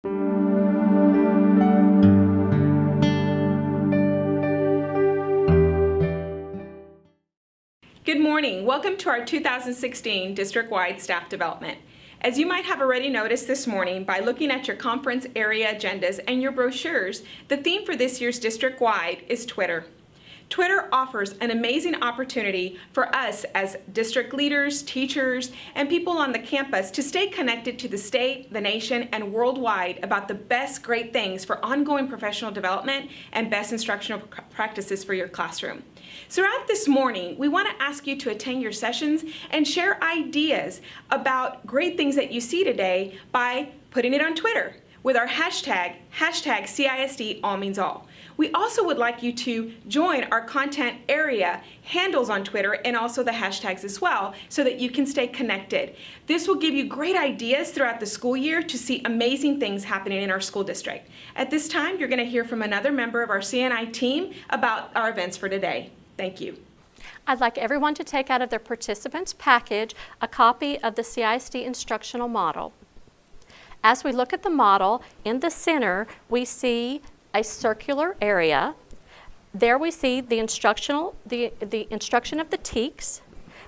Good morning. Welcome to our 2016 district-wide staff development. As you might have already noticed this morning by looking at your conference area agendas and your brochures, the theme for this year's district-wide is Twitter. Twitter offers an amazing opportunity for us as district leaders, teachers, and people on the campus to stay connected to the state, the nation, and worldwide about the best great things for ongoing professional development and best instructional practices for your classroom. So throughout this morning, we want to ask you to attend your sessions and share ideas about great things that you see today by putting it on Twitter with our hashtag CISD All Means All. We also would like you to join our content area handles on Twitter and also the hashtags as well so that you can stay connected. This will give you great ideas throughout the school year to see amazing things happening in our school district. At this time, you're going to hear from another member of our CNI team about our events for today. Thank you. I'd like everyone to take out of their participants package a copy of the CISD instructional model. As we look at the model, in the center we see a circular area. There we see the instruction of the TEKS.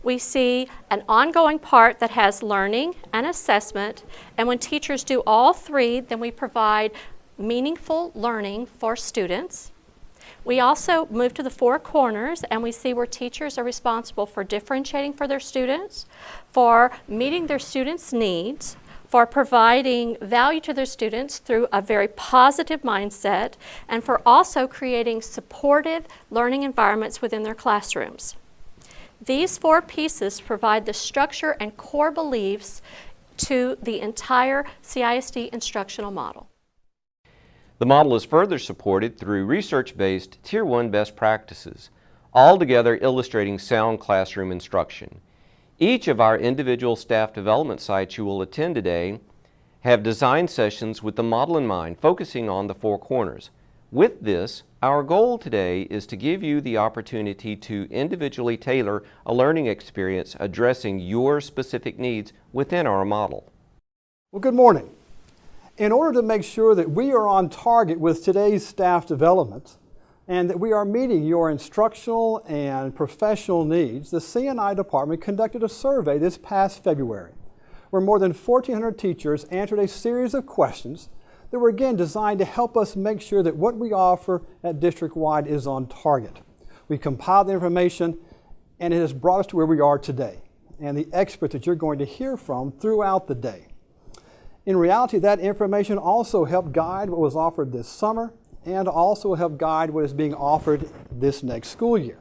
We see an ongoing part that has learning and assessment, and when teachers do all three, then we provide meaningful learning for students. We also move to the four corners and we see where teachers are responsible for differentiating for their students, for meeting their students' needs, for providing value to their students through a very positive mindset, and for also creating supportive learning environments within their classrooms. These four pieces provide the structure and core beliefs to the entire CISD instructional model. The model is further supported through research-based Tier 1 best practices, altogether illustrating sound classroom instruction. Each of our individual staff development sites you will attend today have design sessions with the model in mind, focusing on the four corners. With this, our goal today is to give you the opportunity to individually tailor a learning experience addressing your specific needs within our model. Well, good morning. In order to make sure that we are on target with today's staff development and that we are meeting your instructional and professional needs, the CNI department conducted a survey this past February where more than 1,400 teachers answered a series of questions that were again designed to help us make sure that what we offer at district-wide is on target. We compiled the information and it has brought us to where we are today and the experts that you're going to hear from throughout the day. In reality, that information also helped guide what was offered this summer and also help guide what is being offered this next school year.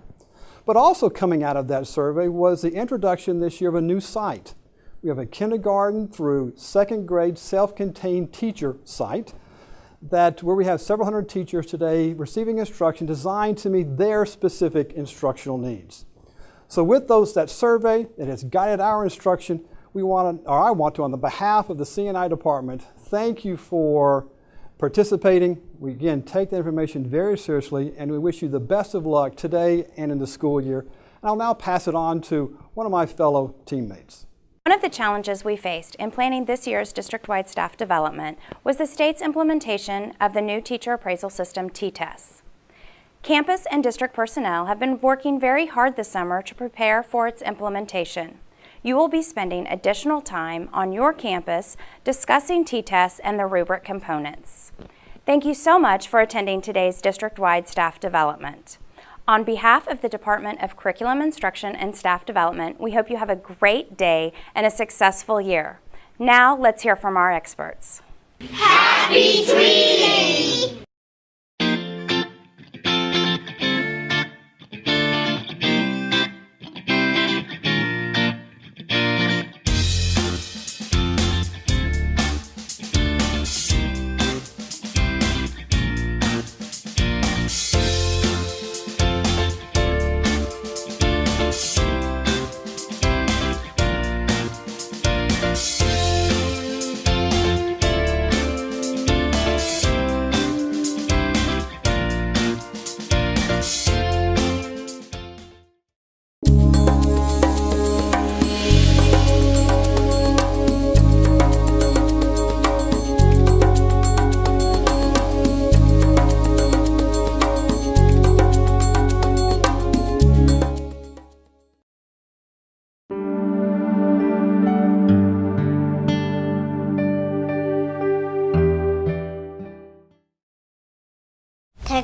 But also coming out of that survey was the introduction this year of a new site. We have a kindergarten through second grade self-contained teacher site where we have several hundred teachers today receiving instruction designed to meet their specific instructional needs. So with that survey that has guided our instruction, I want to, on the behalf of the CNI department, thank you for participating. We again take the information very seriously and we wish you the best of luck today and in the school year. And I'll now pass it on to one of my fellow teammates. One of the challenges we faced in planning this year's district-wide staff development was the state's implementation of the new teacher appraisal system, TTES. Campus and district personnel have been working very hard this summer to prepare for its implementation. You will be spending additional time on your campus discussing TTES and the rubric components. Thank you so much for attending today's district-wide staff development. On behalf of the Department of Curriculum Instruction and Staff Development, we hope you have a great day and a successful year. Now, let's hear from our experts. Happy tweeting!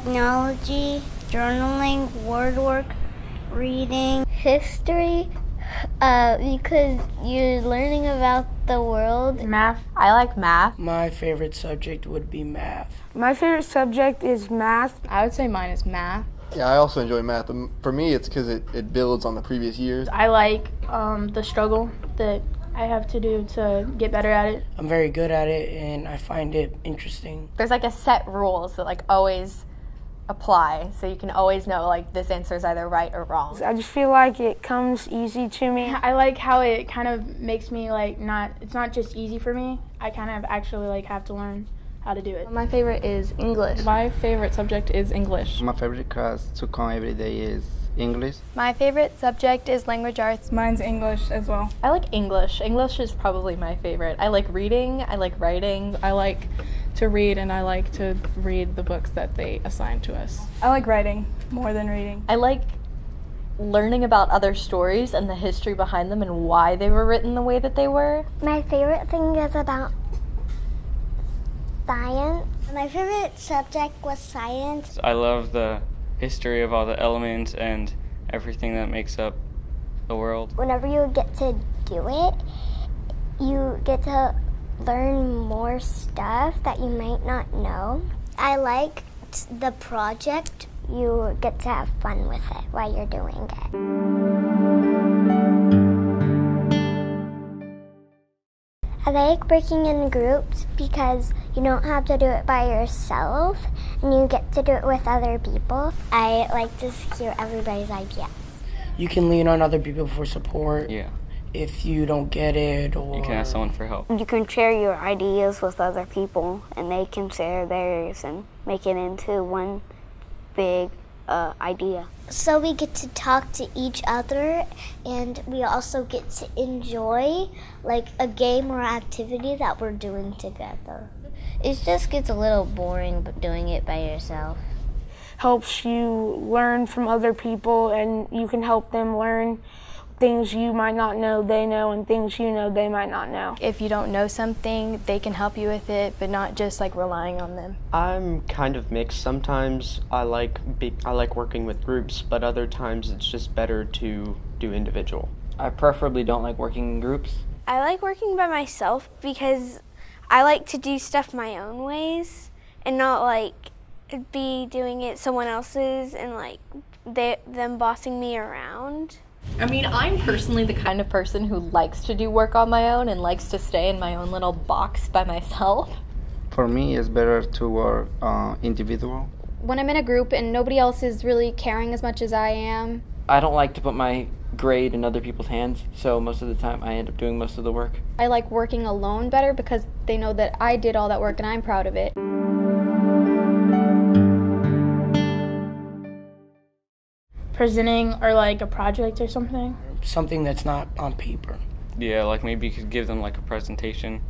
technology, journaling, word work, reading, history, because you're learning about the world. Math. I like math. My favorite subject would be math. My favorite subject is math. I would say mine is math. Yeah, I also enjoy math. For me, it's because it builds on the previous years. I like the struggle that I have to do to get better at it. I'm very good at it, and I find it interesting. There's like a set rules that like always apply, so you can always know like this answer is either right or wrong. I just feel like it comes easy to me. I like how it kind of makes me like it's not just easy for me. I kind of actually like have to learn how to do it. My favorite is English. My favorite subject is English. My favorite class to come every day is English. My favorite subject is language arts. Mine's English as well. I like English. English is probably my favorite. I like reading, I like writing. I like to read, and I like to read the books that they assign to us. I like writing more than reading. I like learning about other stories and the history behind them and why they were written the way that they were. My favorite thing is about science. My favorite subject was science. I love the history of all the elements and everything that makes up the world. Whenever you get to do it, you get to learn more stuff that you might not know. I liked the project. You get to have fun with it while you're doing it. I like working in groups because you don't have to do it by yourself and you get to do it with other people. I like to hear everybody's ideas. You can lean on other people for support. Yeah. If you don't get it, or you can ask someone for help. You can share your ideas with other people, and they can share theirs and make it into one big idea. So we get to talk to each other, and we also get to enjoy like a game or activity that we're doing together. It just gets a little boring doing it by yourself. Helps you learn from other people, and you can help them learn things you might not know they know, and things you know they might not know. If you don't know something, they can help you with it, but not just like relying on them. I'm kind of mixed. Sometimes I like working with groups, but other times it's just better to do individual. I preferably don't like working in groups. I like working by myself because I like to do stuff my own ways and not like be doing it someone else's and like them bossing me around. I mean, I'm personally the kind of person who likes to do work on my own and likes to stay in my own little box by myself. For me, it's better to work individual. When I'm in a group and nobody else is really caring as much as I am. I don't like to put my grade in other people's hands, so most of the time I end up doing most of the work. I like working alone better because they know that I did all that work and I'm proud of it. Presenting or like a project or something. Something that's not on paper. Yeah, like maybe you could give them like a presentation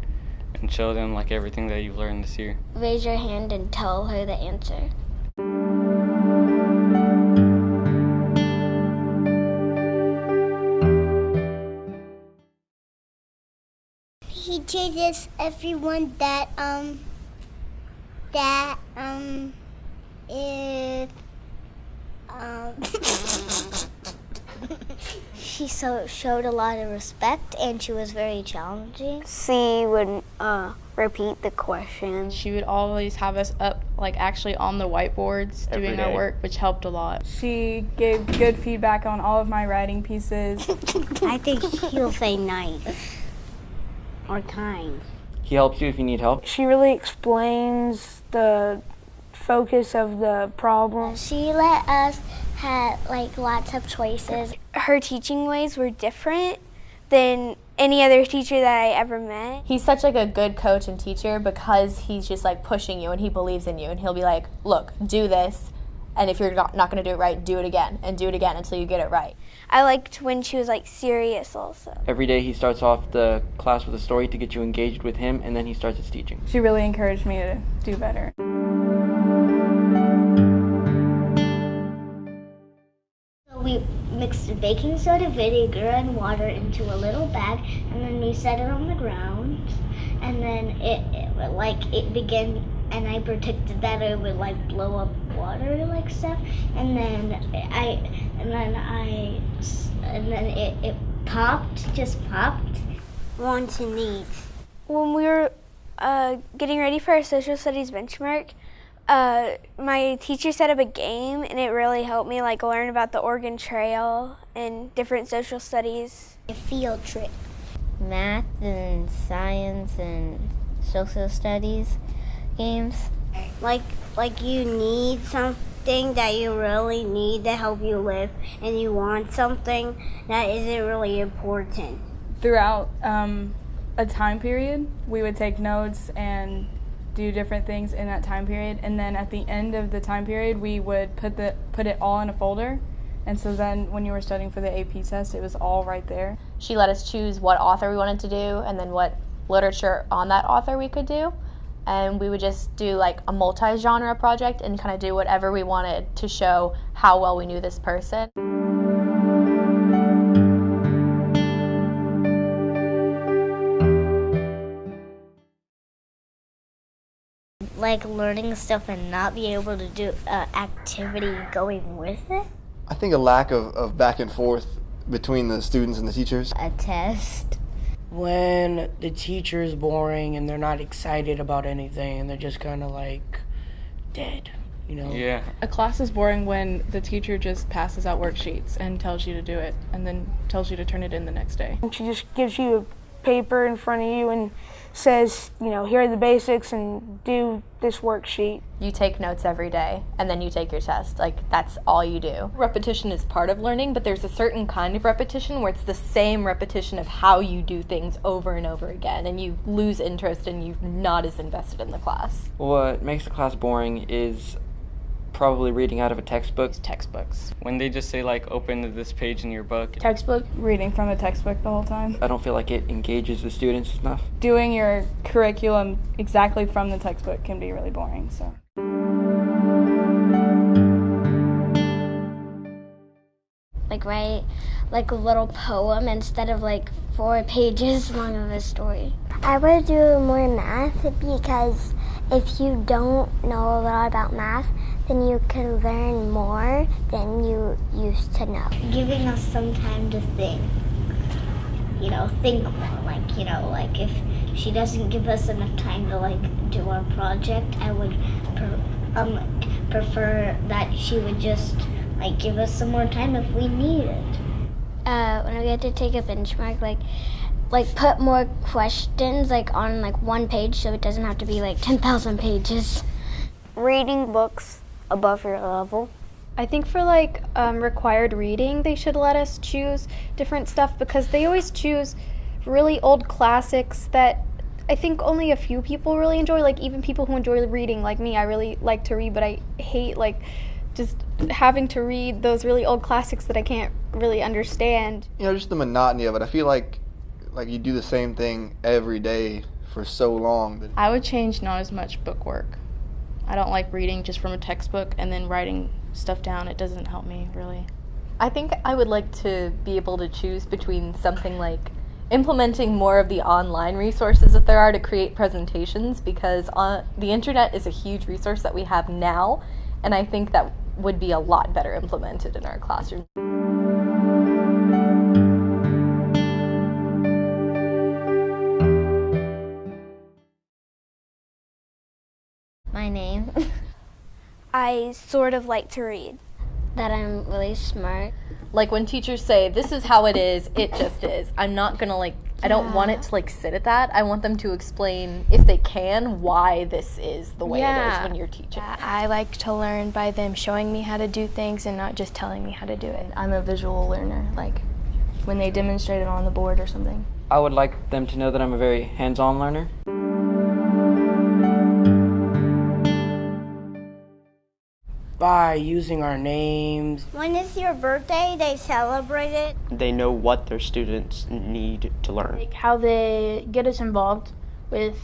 and show them like everything that you've learned this year. Raise your hand and tell her the answer. He teaches everyone that if she showed a lot of respect and she was very challenging. She would repeat the question. She would always have us up like actually on the whiteboards doing our work, which helped a lot. She gave good feedback on all of my writing pieces. I think he'll say nice or kind. He helps you if you need help. She really explains the focus of the problem. She let us have like lots of choices. Her teaching ways were different than any other teacher that I ever met. He's such like a good coach and teacher because he's just like pushing you and he believes in you and he'll be like, look, do this, and if you're not going to do it right, do it again and do it again until you get it right. I liked when she was like serious also. Every day he starts off the class with a story to get you engaged with him, and then he starts his teaching. She really encouraged me to do better. We mixed baking soda, vinegar, and water into a little bag, and then we set it on the ground, and then it began and I predicted that it would like blow up water like stuff, and then it popped, just popped. Wants and needs. When we were getting ready for our social studies benchmark, my teacher set up a game, and it really helped me like learn about the Oregon Trail and different social studies. A field trip. Math and science and social studies games. Like you need something that you really need to help you live, and you want something that isn't really important. Throughout a time period, we would take notes and do different things in that time period, and then at the end of the time period, we would put it all in a folder. And so then when you were studying for the AP test, it was all right there. She let us choose what author we wanted to do and then what literature on that author we could do. And we would just do like a multi-genre project and kind of do whatever we wanted to show how well we knew this person. Like learning stuff and not being able to do activity going with it. I think a lack of back and forth between the students and the teachers. A test. When the teacher is boring and they're not excited about anything and they're just kind of like dead, you know? Yeah. A class is boring when the teacher just passes out worksheets and tells you to do it and then tells you to turn it in the next day. And she just gives you a paper in front of you and says, you know, here are the basics and do this worksheet. You take notes every day and then you take your test. Like, that's all you do. Repetition is part of learning, but there's a certain kind of repetition where it's the same repetition of how you do things over and over again, and you lose interest and you're not as invested in the class. What makes the class boring is probably reading out of a textbook. Textbooks. When they just say like, open to this page in your book. Textbook, reading from a textbook the whole time. I don't feel like it engages the students enough. Doing your curriculum exactly from the textbook can be really boring, so. Like write like a little poem instead of like 4 pages long of a story. I would do more math because if you don't know a lot about math, then you can learn more than you used to know. Giving us some time to think. You know, think more. Like, you know, like if she doesn't give us enough time to like do our project, I would prefer that she would just like give us some more time if we need it. When we had to take a benchmark, like put more questions like on like 1 page so it doesn't have to be like 10,000 pages. Reading books above your level. I think for like required reading, they should let us choose different stuff because they always choose really old classics that I think only a few people really enjoy. Like even people who enjoy reading, like me, I really like to read, but I hate like just having to read those really old classics that I can't really understand. You know, just the monotony of it. I feel like you do the same thing every day for so long. I would change not as much book work. I don't like reading just from a textbook and then writing stuff down. It doesn't help me, really. I think I would like to be able to choose between something like implementing more of the online resources that there are to create presentations, because the internet is a huge resource that we have now, and I think that would be a lot better implemented in our classroom. My name. I sort of like to read. That I'm really smart. Like when teachers say, this is how it is, it just is. I'm not gonna I don't want it to sit at that. I want them to explain, if they can, why this is the way it is when you're teaching. I like to learn by them showing me how to do things and not just telling me how to do it. I'm a visual learner, like when they demonstrate it on the board or something. I would like them to know that I'm a very hands-on learner. By using our names. When it's your birthday, they celebrate it. They know what their students need to learn. Like how they get us involved with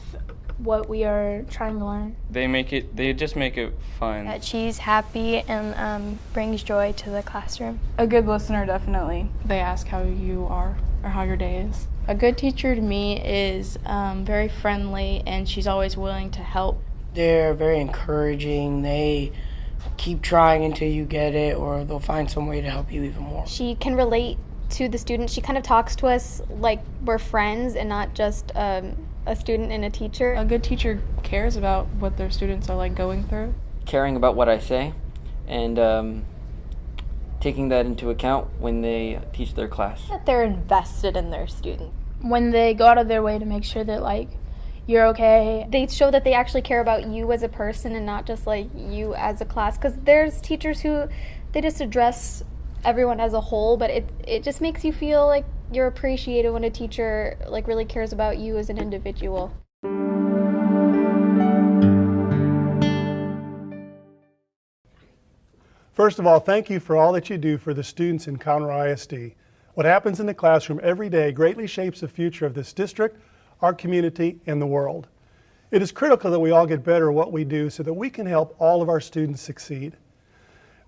what we are trying to learn. They just make it fun. That she's happy and brings joy to the classroom. A good listener, definitely. They ask how you are or how your day is. A good teacher to me is very friendly, and she's always willing to help They're very encouraging. They keep trying until you get it, or they'll find some way to help you even more. She can relate to the students. She kind of talks to us like we're friends and not just a student and a teacher. A good teacher cares about what their students are like going through. Caring about what I say and taking that into account when they teach their class. That they're invested in their students. When they go out of their way to make sure that like you're okay. They show that they actually care about you as a person and not just like you as a class, because there's teachers who they just address everyone as a whole, but it just makes you feel like you're appreciated when a teacher like really cares about you as an individual. First of all, thank you for all that you do for the students in Conroe ISD. What happens in the classroom every day greatly shapes the future of this district, our community, and the world. It is critical that we all get better at what we do so that we can help all of our students succeed.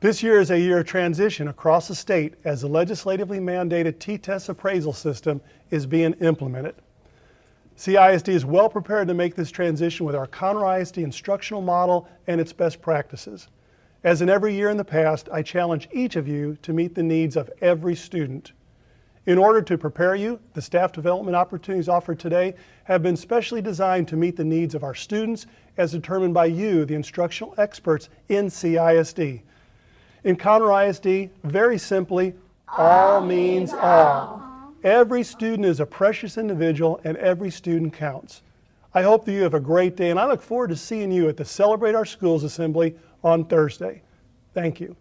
This year is a year of transition across the state as the legislatively mandated T-Test appraisal system is being implemented. CISD is well prepared to make this transition with our Conroe ISD instructional model and its best practices. As in every year in the past, I challenge each of you to meet the needs of every student. In order to prepare you, the staff development opportunities offered today have been specially designed to meet the needs of our students as determined by you, the instructional experts in CISD. In Conroe ISD, very simply, all means all. Every student is a precious individual and every student counts. I hope that you have a great day, and I look forward to seeing you at the Celebrate Our Schools Assembly on Thursday. Thank you.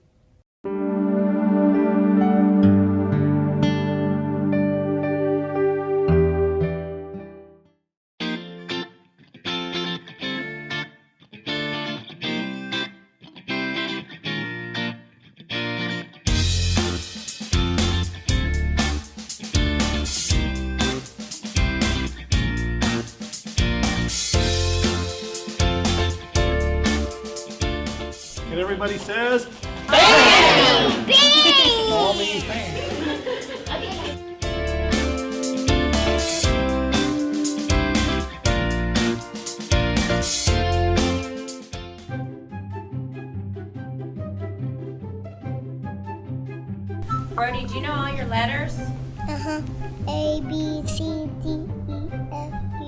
And everybody says, bang! Bang! All means bang. Brody, do you know all your letters? Uh-huh. A, B, C, D, E, F, G,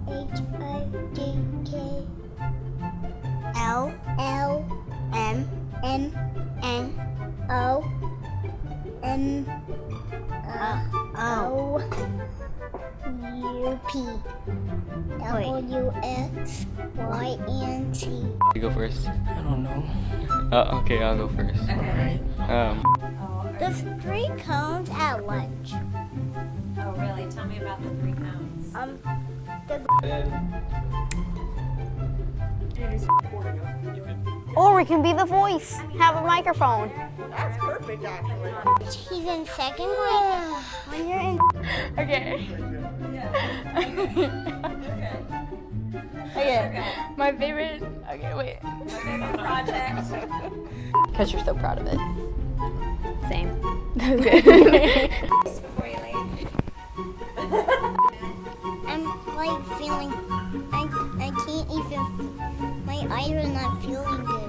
H, I, J, K, L, M, N, O, M, O, U, P, W, X, Y, and Z. You go first. I don't know. Okay, I'll go first. Okay. There's 3 cones at lunch. Oh, really? Tell me about the 3 cones. Or we can be the voice, have a microphone. That's perfect, actually. He's in 2nd grade. When you're in... Okay. Okay. My favorite. Okay, wait. Project. Because you're so proud of it. Same. Okay. Before you leave. I'm like feeling, I can't even, my eyes are not feeling good.